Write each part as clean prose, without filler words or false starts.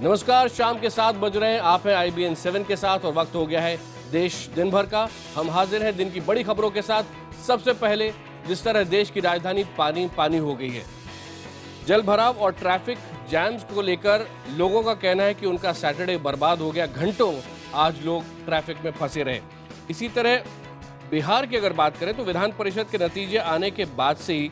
नमस्कार, शाम के 7 बज रहे हैं। आप हैं IBN 7 के साथ और वक्त हो गया है देश दिन भर का। हम हाजिर हैं दिन की बड़ी खबरों के साथ। सबसे पहले जिस तरह देश की राजधानी पानी पानी हो गई है, जल भराव और ट्रैफिक जैम्स को लेकर लोगों का कहना है कि उनका सैटरडे बर्बाद हो गया। घंटों आज लोग ट्रैफिक में फंसे रहे। इसी तरह बिहार की अगर बात करें तो विधान परिषद के नतीजे आने के बाद से ही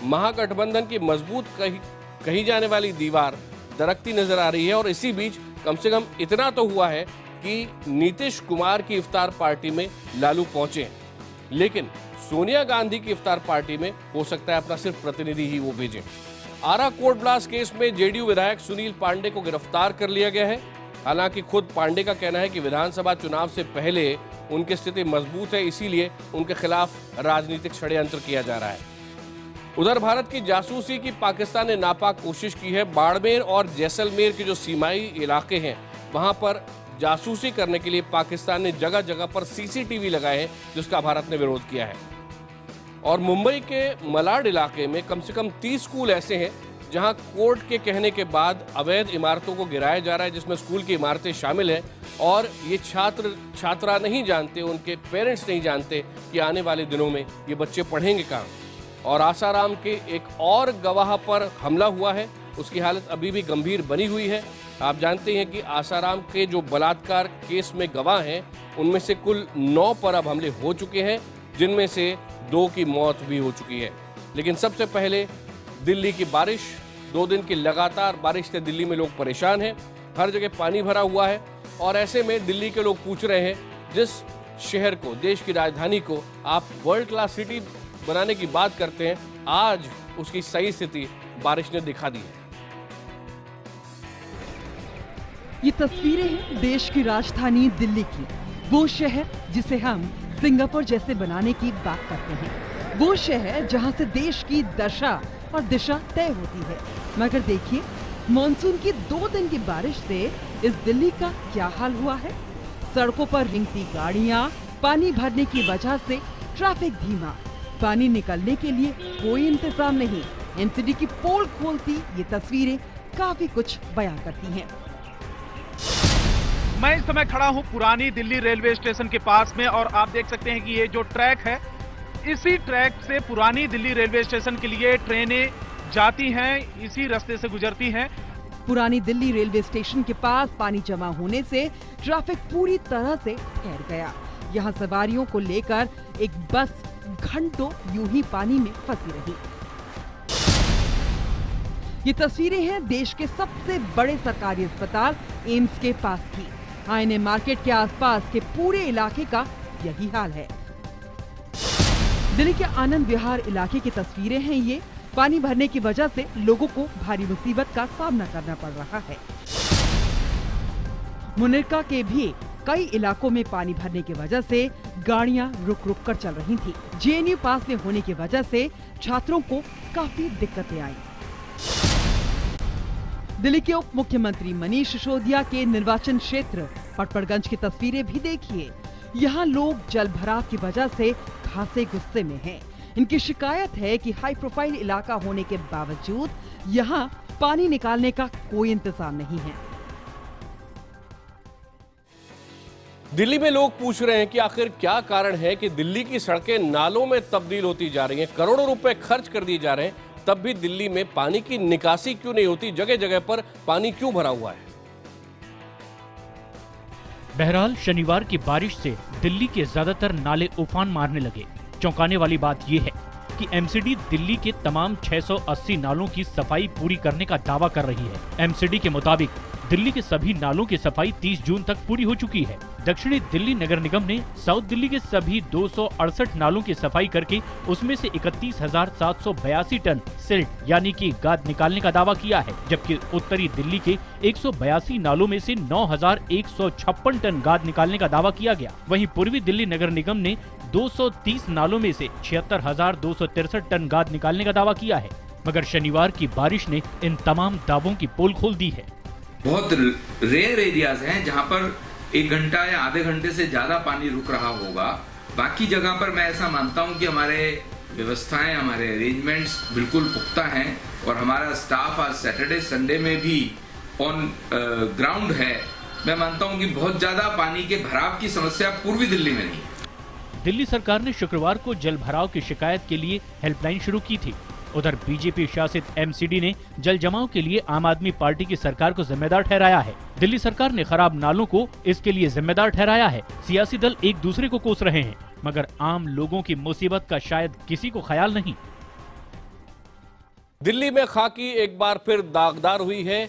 महागठबंधन की मजबूत कही जाने वाली दीवार दरकती नजर आ रही है। और इसी बीच कम से कम इतना तो हुआ है कि नीतीश कुमार की इफ्तार पार्टी में लालू पहुंचे, लेकिन सोनिया गांधी की इफ्तार पार्टी में हो सकता है अपना सिर्फ प्रतिनिधि ही वो भेजें। आरा कोर्ट ब्लास्ट केस में जेडीयू विधायक सुनील पांडे को गिरफ्तार कर लिया गया है। हालांकि खुद पांडे का कहना है कि विधानसभा चुनाव से पहले उनकी स्थिति मजबूत है, इसीलिए उनके खिलाफ राजनीतिक षड्यंत्र किया जा रहा है। उधर भारत की जासूसी की पाकिस्तान ने नापाक कोशिश की है। बाड़मेर और जैसलमेर के जो सीमाई इलाके हैं, वहां पर जासूसी करने के लिए पाकिस्तान ने जगह जगह पर CCTV लगाए हैं, जिसका भारत ने विरोध किया है। और मुंबई के मलाड इलाके में कम से कम 30 स्कूल ऐसे हैं जहां कोर्ट के कहने के बाद अवैध इमारतों को गिराया जा रहा है, जिसमें स्कूल की इमारतें शामिल हैं। और ये छात्रा नहीं जानते, उनके पेरेंट्स नहीं जानते कि आने वाले दिनों में ये बच्चे पढ़ेंगे कहाँ। और आसाराम के एक और गवाह पर हमला हुआ है, उसकी हालत अभी भी गंभीर बनी हुई है। आप जानते हैं कि आसाराम के जो बलात्कार केस में गवाह हैं, उनमें से कुल 9 पर अब हमले हो चुके हैं, जिनमें से 2 की मौत भी हो चुकी है। लेकिन सबसे पहले दिल्ली की बारिश। 2 दिन की लगातार बारिश से दिल्ली में लोग परेशान हैं। हर जगह पानी भरा हुआ है और ऐसे में दिल्ली के लोग पूछ रहे हैं, जिस शहर को, देश की राजधानी को आप वर्ल्ड क्लास सिटी बनाने की बात करते हैं, आज उसकी सही स्थिति बारिश ने दिखा दी है। ये तस्वीरें हैं देश की राजधानी दिल्ली की, वो शहर जिसे हम सिंगापुर जैसे बनाने की बात करते हैं, वो शहर जहां से देश की दशा और दिशा तय होती है। मगर देखिए, मॉनसून की 2 दिन की बारिश से इस दिल्ली का क्या हाल हुआ है। सड़कों पर रेंगती गाड़ियां, पानी भरने की वजह से ट्रैफिक धीमा, पानी निकलने के लिए कोई इंतजाम नहीं। MCD की पोल खोलती ये तस्वीरें काफी कुछ बयां करती हैं। मैं इस समय खड़ा हूं पुरानी दिल्ली रेलवे स्टेशन के पास में और आप देख सकते हैं कि ये जो ट्रैक है, इसी ट्रैक से पुरानी दिल्ली रेलवे स्टेशन के लिए ट्रेनें जाती हैं, इसी रास्ते से गुजरती हैं। पुरानी दिल्ली रेलवे स्टेशन के पास पानी जमा होने से ट्रैफिक पूरी तरह से ठहर गया। यहाँ सवारियों को लेकर एक बस घंटों यूं ही पानी में फंसी रही। ये तस्वीरें हैं देश के सबसे बड़े सरकारी अस्पताल एम्स के पास की। INA मार्केट के आसपास के पूरे इलाके का यही हाल है। दिल्ली के आनंद विहार इलाके की तस्वीरें हैं ये। पानी भरने की वजह से लोगों को भारी मुसीबत का सामना करना पड़ रहा है। मुनिरका के भी कई इलाकों में पानी भरने की वजह से गाड़ियां रुक रुक कर चल रही थी। JNU पास में होने की वजह से छात्रों को काफी दिक्कतें आई। दिल्ली के उप मुख्यमंत्री मनीष सिसोदिया के निर्वाचन क्षेत्र पटपड़गंज की तस्वीरें भी देखिए। यहाँ लोग जल भराव की वजह से खासे गुस्से में हैं। इनकी शिकायत है कि हाई प्रोफाइल इलाका होने के बावजूद यहाँ पानी निकालने का कोई इंतजाम नहीं है। दिल्ली में लोग पूछ रहे हैं कि आखिर क्या कारण है कि दिल्ली की सड़कें नालों में तब्दील होती जा रही हैं। करोड़ों रुपए खर्च कर दिए जा रहे हैं, तब भी दिल्ली में पानी की निकासी क्यों नहीं होती? जगह जगह पर पानी क्यों भरा हुआ है? बहरहाल शनिवार की बारिश से दिल्ली के ज्यादातर नाले उफान मारने लगे। चौंकाने वाली बात यह है कि MCD दिल्ली के तमाम 680 नालों की सफाई पूरी करने का दावा कर रही है। MCD के मुताबिक दिल्ली के सभी नालों की सफाई 30 जून तक पूरी हो चुकी है। दक्षिणी दिल्ली नगर निगम ने साउथ दिल्ली के सभी 268 नालों की सफाई करके उसमें से 31,782 टन सिल्ट यानी कि गाद निकालने का दावा किया है, जबकि उत्तरी दिल्ली के 182 नालों में से 9,156 टन गाद निकालने का दावा किया गया। वहीं पूर्वी दिल्ली नगर निगम ने 230 नालों में से 76,263 टन गाद निकालने का दावा किया है। मगर शनिवार की बारिश ने इन तमाम दावों की पोल खोल दी है। बहुत रेयर एरियाज हैं जहां पर 1 घंटा या आधे घंटे से ज्यादा पानी रुक रहा होगा। बाकी जगह पर मैं ऐसा मानता हूं कि हमारे व्यवस्थाएं, हमारे अरेंजमेंट्स बिल्कुल पुख्ता हैं और हमारा स्टाफ आज सैटरडे संडे में भी ऑन ग्राउंड है, मैं मानता हूं कि बहुत ज्यादा पानी के भराव की समस्या पूर्वी दिल्ली में नहीं है। दिल्ली सरकार ने शुक्रवार को जल भराव की शिकायत के लिए हेल्पलाइन शुरू की थी। उधर बीजेपी शासित एमसीडी ने जल जमाव के लिए आम आदमी पार्टी की सरकार को जिम्मेदार ठहराया है। दिल्ली सरकार ने खराब नालों को इसके लिए जिम्मेदार ठहराया है। सियासी दल एक दूसरे को कोस रहे हैं, मगर आम लोगों की मुसीबत का शायद किसी को ख्याल नहीं। दिल्ली में खाकी एक बार फिर दागदार हुई है।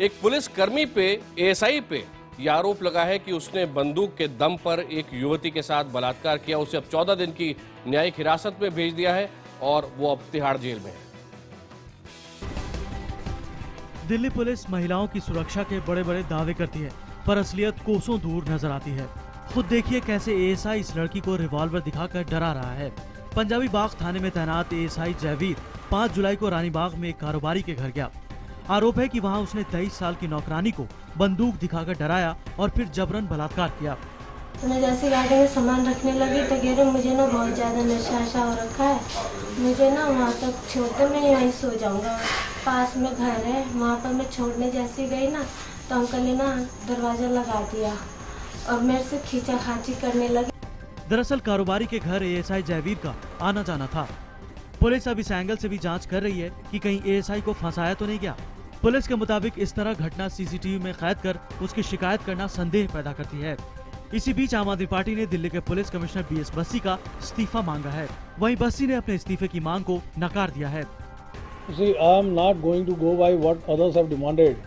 एक पुलिस कर्मी पे एएसआई पे यह आरोप लगा है कि उसने बंदूक के दम पर एक युवती के साथ बलात्कार किया। उसे अब 14 दिन की न्यायिक हिरासत में भेज दिया है और वो अब तिहाड़ जेल में है। दिल्ली पुलिस महिलाओं की सुरक्षा के बड़े बड़े दावे करती है, पर असलियत कोसों दूर नजर आती है। खुद देखिए कैसे एएसआई इस लड़की को रिवॉल्वर दिखाकर डरा रहा है। पंजाबी बाग थाने में तैनात एएसआई जयवीर 5 जुलाई को रानीबाग में एक कारोबारी के घर गया। आरोप है कि वहां उसने 23 साल की नौकरानी को बंदूक दिखाकर डराया और फिर जबरन बलात्कार किया। मैं जैसे गाड़ी में सामान रखने लगी तो कह रहे मुझे ना बहुत ज़्यादा नशा हो रखा है, मुझे ना वहाँ तक छोड़ दो, मैं यहीं सो जाऊँगा, पास में घर है। वहाँ पर मैं छोड़ने जैसी गई ना तो अंकल ने ना दरवाज़ा लगा दिया और मेरे से खींचा-खाची करने लगे। दरअसल कारोबारी के घर एएसआई जयवीर का आना जाना था। पुलिस अब इस एंगल से भी जांच कर रही है कि कहीं एएसआई को फंसाया तो नहीं गया। पुलिस के मुताबिक इस तरह घटना सीसीटीवी में कैद कर उसकी शिकायत करना संदेह पैदा करती है। इसी बीच आम आदमी पार्टी ने दिल्ली के पुलिस कमिश्नर बीएस बस्सी का इस्तीफा मांगा है। वहीं बस्सी ने अपने इस्तीफे की मांग को नकार दिया है। See, I am not going to go by what others have demanded.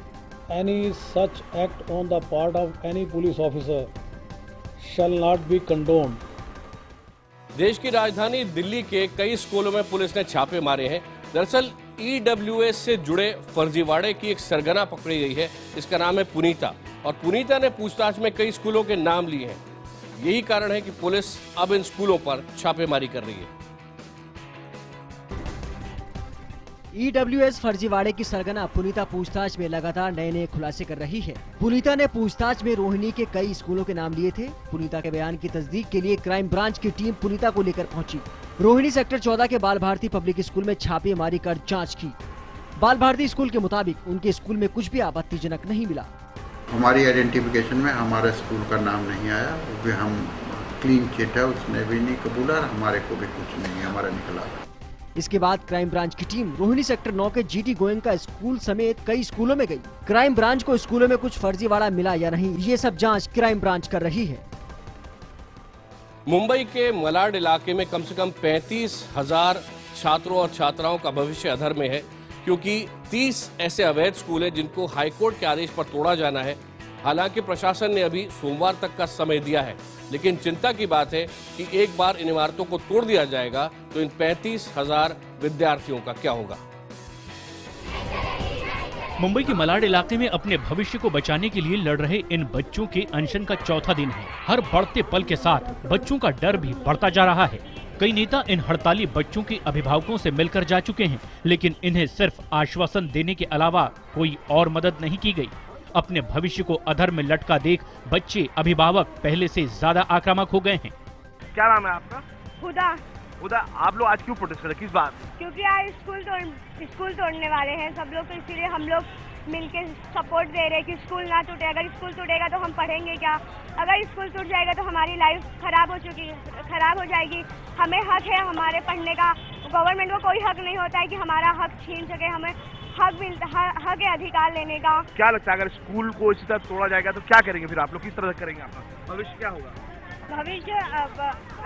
Any such act on the part of any police officer shall not be condoned. देश की राजधानी दिल्ली के कई स्कूलों में पुलिस ने छापे मारे हैं। दरअसल ईडब्ल्यूएस से जुड़े फर्जीवाड़े की एक सरगना पकड़ी गई है। इसका नाम है पुनीता और पुनीता ने पूछताछ में कई स्कूलों के नाम लिए हैं। यही कारण है कि पुलिस अब इन स्कूलों पर छापेमारी कर रही है। ईडब्ल्यूएस फर्जीवाड़े की सरगना पुनीता पूछताछ में लगातार नए खुलासे कर रही है। पुनीता ने पूछताछ में रोहिणी के कई स्कूलों के नाम लिए थे। पुनीता के बयान की तस्दीक के लिए क्राइम ब्रांच की टीम पुनीता को लेकर पहुंची। रोहिणी सेक्टर 14 के बाल भारती पब्लिक स्कूल में छापेमारी कर जांच की। बाल भारती स्कूल के मुताबिक उनके स्कूल में कुछ भी आपत्तिजनक नहीं मिला। हमारी आइडेंटिफिकेशन में हमारे स्कूल का नाम नहीं आया, वो भी हम क्लीन चिट है, उसने भी नहीं कबूला, हमारे को भी कुछ नहीं हमारा निकला। इसके बाद क्राइम ब्रांच की टीम रोहिणी सेक्टर 9 के जीटी गोयंका स्कूल समेत कई स्कूलों में गई। क्राइम ब्रांच को स्कूलों में कुछ फर्जीवाड़ा मिला या नहीं, ये सब जांच क्राइम ब्रांच कर रही है। मुंबई के मलाड इलाके में कम से कम 35,000 छात्रों और छात्राओं का भविष्य अधर में है, क्योंकि 30 ऐसे अवैध स्कूल हैं जिनको हाईकोर्ट के आदेश पर तोड़ा जाना है। हालांकि प्रशासन ने अभी सोमवार तक का समय दिया है, लेकिन चिंता की बात है कि एक बार इन इमारतों को तोड़ दिया जाएगा तो इन 35,000 विद्यार्थियों का क्या होगा। मुंबई के मलाड इलाके में अपने भविष्य को बचाने के लिए लड़ रहे इन बच्चों के अनशन का चौथा दिन है। हर बढ़ते पल के साथ बच्चों का डर भी बढ़ता जा रहा है। कई नेता इन हड़ताली बच्चों के अभिभावकों से मिलकर जा चुके हैं, लेकिन इन्हें सिर्फ आश्वासन देने के अलावा कोई और मदद नहीं की गई। अपने भविष्य को अधर में लटका देख बच्चे अभिभावक पहले से ज्यादा आक्रामक हो गए हैं। क्या नाम है आपका? हुदा। हुदा, आप लोग आज क्यों प्रोटेस्ट कर रहे हैं, किस बात? क्योंकि आज स्कूल तोड़ने वाले हैं सब लोग, तो इसीलिए हम लोग मिलके सपोर्ट दे रहे हैं कि स्कूल ना टूटे। अगर स्कूल टूटेगा तो हम पढ़ेंगे क्या? अगर स्कूल टूट जाएगा तो हमारी लाइफ खराब हो जाएगी। हमें हक है हमारे पढ़ने का। गवर्नमेंट को कोई हक नहीं होता है कि हमारा हक छीन सके। हमें हक है अधिकार लेने का। क्या लगता है अगर स्कूल को इसी तरह तोड़ा जाएगा तो क्या करेंगे फिर आप लोग, किस तरह से करेंगे? आपका भविष्य क्या होगा? भविष्य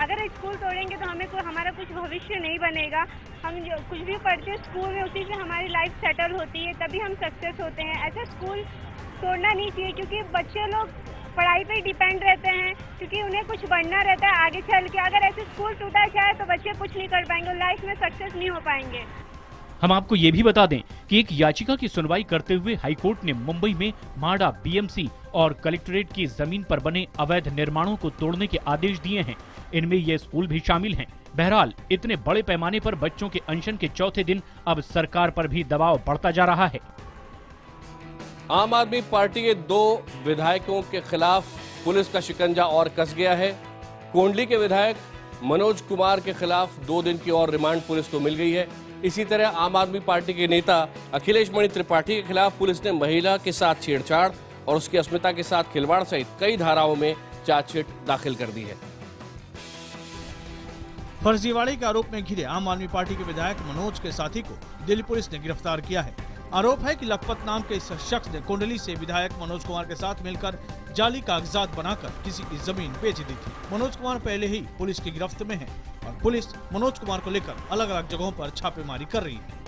अगर स्कूल तोड़ेंगे तो हमारा कुछ भविष्य नहीं बनेगा। हम जो कुछ भी पढ़ते हैं स्कूल में, उसी से हमारी लाइफ सेटल होती है, तभी हम सक्सेस होते हैं। ऐसा स्कूल तोड़ना नहीं चाहिए, क्योंकि बच्चे लोग पढ़ाई पे डिपेंड रहते हैं, क्योंकि उन्हें कुछ बनना रहता है आगे चल के। अगर ऐसे स्कूल टूटा जाए तो बच्चे कुछ नहीं कर पाएंगे, लाइफ में सक्सेस नहीं हो पाएंगे। हम आपको ये भी बता दें कि एक याचिका की सुनवाई करते हुए हाईकोर्ट ने मुंबई में माडा, बीएमसी और कलेक्ट्रेट की जमीन पर बने अवैध निर्माणों को तोड़ने के आदेश दिए हैं। इनमें ये स्कूल भी शामिल हैं। बहरहाल इतने बड़े पैमाने पर बच्चों के अनशन के चौथे दिन अब सरकार पर भी दबाव बढ़ता जा रहा है। आम आदमी पार्टी के 2 विधायकों के खिलाफ पुलिस का शिकंजा और कस गया है। कोंडली के विधायक मनोज कुमार के खिलाफ 2 दिन की और रिमांड पुलिस को मिल गई है। इसी तरह आम आदमी पार्टी के नेता अखिलेश मणि त्रिपाठी के खिलाफ पुलिस ने महिला के साथ छेड़छाड़ और उसकी अस्मिता के साथ खिलवाड़ सहित कई धाराओं में चार्जशीट दाखिल कर दी है। फर्जीवाड़े के आरोप में घिरे आम आदमी पार्टी के विधायक मनोज के साथी को दिल्ली पुलिस ने गिरफ्तार किया है। आरोप है कि लखपत नाम के इस शख्स ने कुंडली से विधायक मनोज कुमार के साथ मिलकर जाली कागजात बनाकर किसी की जमीन बेच दी थी। मनोज कुमार पहले ही पुलिस की गिरफ्त में है और पुलिस मनोज कुमार को लेकर अलग अलग जगहों पर छापेमारी कर रही है।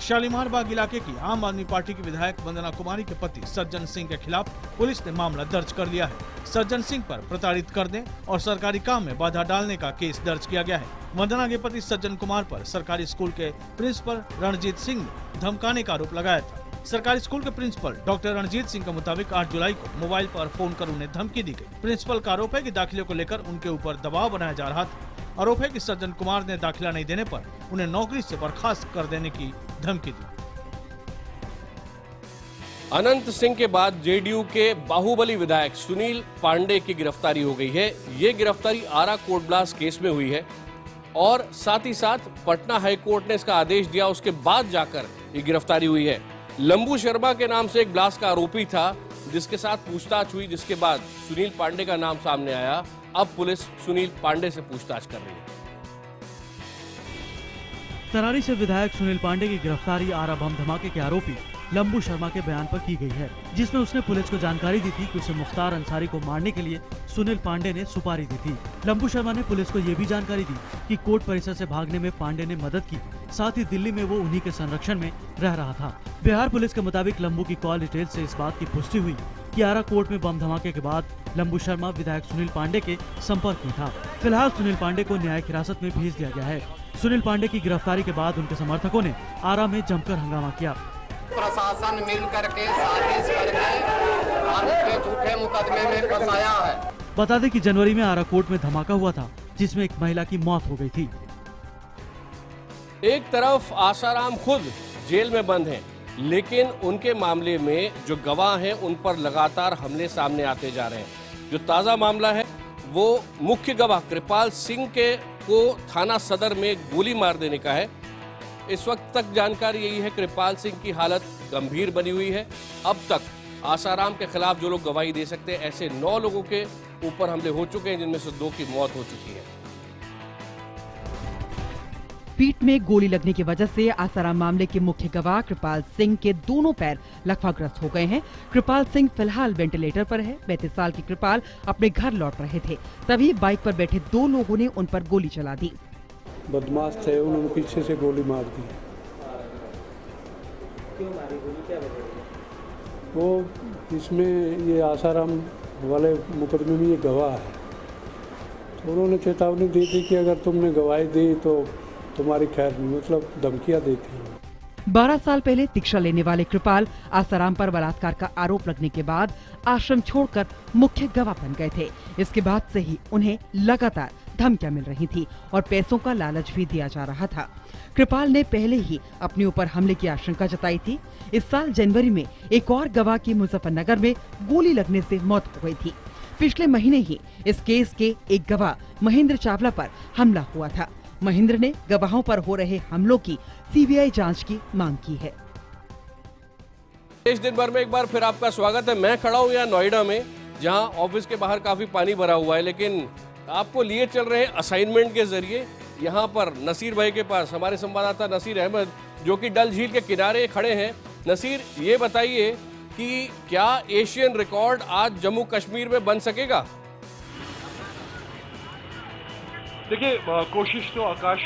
शालीमार बाग इलाके की आम आदमी पार्टी की विधायक वंदना कुमारी के पति सज्जन सिंह के खिलाफ पुलिस ने मामला दर्ज कर लिया है। सज्जन सिंह पर प्रताड़ित करने और सरकारी काम में बाधा डालने का केस दर्ज किया गया है। वंदना के पति सज्जन कुमार पर सरकारी स्कूल के प्रिंसिपल रणजीत सिंह ने धमकाने का आरोप लगाया था। सरकारी स्कूल के प्रिंसिपल डॉक्टर रणजीत सिंह के मुताबिक 8 जुलाई को मोबाइल पर फोन कर उन्हें धमकी दी गई। प्रिंसिपल का आरोप है कि दाखिले को लेकर उनके ऊपर दबाव बनाया जा रहा था। आरोप है कि सज्जन कुमार ने दाखिला नहीं देने पर उन्हें नौकरी से बर्खास्त कर देने की धमकी दी। अनंत सिंह के बाद जेडीयू के बाहुबली विधायक सुनील पांडे की गिरफ्तारी हो गई है। ये गिरफ्तारी आरा कोर्ट ब्लास्ट केस में हुई है और साथ ही साथ पटना हाई कोर्ट ने इसका आदेश दिया, उसके बाद जाकर ये गिरफ्तारी हुई है। लंबू शर्मा के नाम से एक ब्लास्ट का आरोपी था जिसके साथ पूछताछ हुई, जिसके बाद सुनील पांडे का नाम सामने आया। अब पुलिस सुनील पांडे से पूछताछ कर रही है। तरारी से विधायक सुनील पांडे की गिरफ्तारी आरा बम धमाके के आरोपी लंबू शर्मा के बयान पर की गई है, जिसमें उसने पुलिस को जानकारी दी थी कि उसे मुख्तार अंसारी को मारने के लिए सुनील पांडे ने सुपारी दी थी। लंबू शर्मा ने पुलिस को ये भी जानकारी दी कि कोर्ट परिसर से भागने में पांडे ने मदद की, साथ ही दिल्ली में वो उन्हीं के संरक्षण में रह रहा था। बिहार पुलिस के मुताबिक लंबू की कॉल डिटेल से इस बात की पुष्टि हुई कि आरा कोर्ट में बम धमाके के बाद लंबू शर्मा विधायक सुनील पांडे के संपर्क में था। फिलहाल सुनील पांडे को न्यायिक हिरासत में भेज दिया गया है। सुनील पांडे की गिरफ्तारी के बाद उनके समर्थकों ने आरा में जमकर हंगामा किया। प्रशासन मिल करके साजिश करके झूठे मुकदमे में फंसाया है। बता दें कि जनवरी में आरा कोर्ट में धमाका हुआ था जिसमें एक महिला की मौत हो गई थी। एक तरफ आसाराम खुद जेल में बंद हैं, लेकिन उनके मामले में जो गवाह हैं उन पर लगातार हमले सामने आते जा रहे हैं। जो ताजा मामला है वो मुख्य गवाह कृपाल सिंह के को थाना सदर में गोली मार देने का है। इस वक्त तक जानकारी यही है, कृपाल सिंह की हालत गंभीर बनी हुई है। अब तक आसाराम के खिलाफ जो लोग गवाही दे सकते हैं, ऐसे 9 लोगों के ऊपर हमले हो चुके हैं, जिनमें से 2 की मौत हो चुकी है। पीठ में गोली लगने की वजह से आसाराम मामले के मुख्य गवाह कृपाल सिंह के दोनों पैर लकवाग्रस्त हो गए हैं। कृपाल सिंह फिलहाल वेंटिलेटर पर है। 35 साल के कृपाल अपने घर लौट रहे थे, तभी बाइक पर बैठे 2 लोगों ने उन पर गोली चला दी। बदमाश थे, उन्होंने पीछे से गोली मार दी। क्यों मारी गोली, क्या वजह? वो इसमें ये आसाराम वाले मुकदमे में ये गवाह है, तो उन्होंने चेतावनी दी थी कि अगर तुमने गवाही दी तो तुम्हारी खैर नहीं, मतलब धमकियां दी थी। 12 साल पहले दीक्षा लेने वाले कृपाल आसाराम पर बलात्कार का आरोप लगने के बाद आश्रम छोड़कर मुख्य गवाह बन गए थे। इसके बाद से ही उन्हें लगातार धमकियां मिल रही थी और पैसों का लालच भी दिया जा रहा था। कृपाल ने पहले ही अपने ऊपर हमले की आशंका जताई थी। इस साल जनवरी में एक और गवाह की मुजफ्फरनगर में गोली लगने से मौत हो गई थी। पिछले महीने ही इस केस के एक गवाह महेंद्र चावला पर हमला हुआ था। महेंद्र ने गवाहों पर हो रहे हमलों की सीबीआई जांच की मांग की है। देश दिन भर में एक बार फिर आपका स्वागत है। मैं खड़ा हूँ यहाँ नोएडा में, जहाँ ऑफिस के बाहर काफी पानी भरा हुआ है, लेकिन आपको लिए चल रहे हैं असाइनमेंट के जरिए। यहाँ पर नसीर भाई के पास हमारे संवाददाता नसीर अहमद, जो कि डल झील के किनारे खड़े हैं। नसीर, ये बताइए कि क्या एशियन रिकॉर्ड आज जम्मू कश्मीर में बन सकेगा? देखिए, कोशिश तो आकाश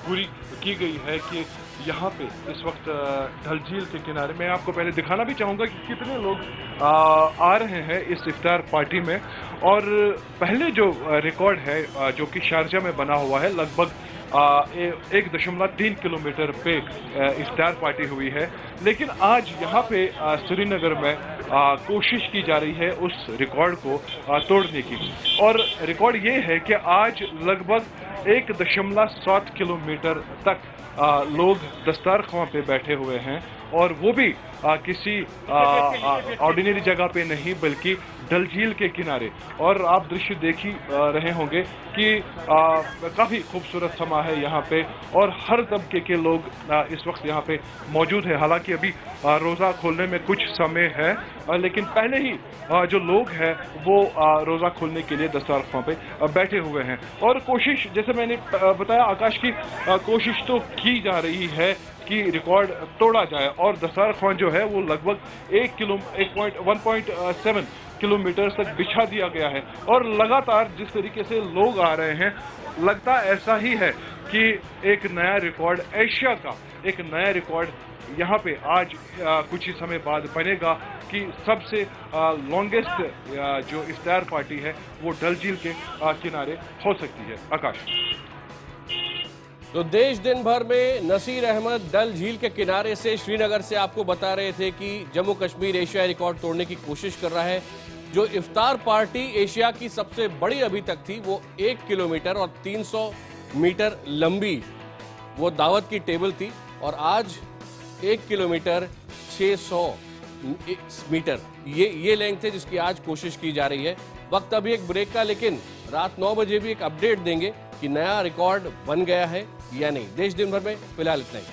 पूरी की गई है कि यहाँ पे इस वक्त डल झील के किनारे, मैं आपको पहले दिखाना भी चाहूँगा कि कितने लोग आ रहे हैं इस इफ्तार पार्टी में। और पहले जो रिकॉर्ड है जो कि शारजा में बना हुआ है, लगभग 1.3 किलोमीटर पे इफ्तार पार्टी हुई है, लेकिन आज यहाँ पे श्रीनगर में कोशिश की जा रही है उस रिकॉर्ड को तोड़ने की। और रिकॉर्ड ये है कि आज लगभग 1.7 किलोमीटर तक लोग दस्तारख्वां पे बैठे हुए हैं और वो भी किसी ऑर्डिनरी जगह पे नहीं बल्कि डल झील के किनारे। और आप दृश्य देख ही रहे होंगे कि काफी खूबसूरत समा है यहाँ पे और हर तबके के लोग इस वक्त यहाँ पे मौजूद है। हालांकि अभी रोजा खोलने में कुछ समय है, लेकिन पहले ही जो लोग हैं वो रोजा खोलने के लिए दस्तरखान पे बैठे हुए हैं। और कोशिश, जैसे मैंने बताया आकाश की कोशिश तो की जा रही है कि रिकॉर्ड तोड़ा जाए और दस्तरखान जो है वो लगभग 1.7 किलोमीटर तक बिछा दिया गया है। और लगातार जिस तरीके से लोग आ रहे हैं, लगता ऐसा ही है कि एक नया रिकॉर्ड, एशिया का एक नया रिकॉर्ड यहाँ पे आज कुछ ही समय बाद बनेगा कि सबसे लॉन्गेस्ट जो इफ्तार पार्टी है वो डल झील के किनारे हो सकती है। आकाश। तो देश दिन भर में नसीर अहमद डल झील के किनारे से श्रीनगर से आपको बता रहे थे कि जम्मू कश्मीर एशियाई रिकॉर्ड तोड़ने की कोशिश कर रहा है। जो इफ्तार पार्टी एशिया की सबसे बड़ी अभी तक थी वो 1 किलोमीटर और 300 मीटर लंबी वो दावत की टेबल थी और आज 1 किलोमीटर 600 मीटर ये लेंथ है जिसकी आज कोशिश की जा रही है। वक्त अभी एक ब्रेक का, लेकिन रात 9 बजे भी एक अपडेट देंगे कि नया रिकॉर्ड बन गया है या नहीं। देश दिन भर में फिलहाल इतना ही।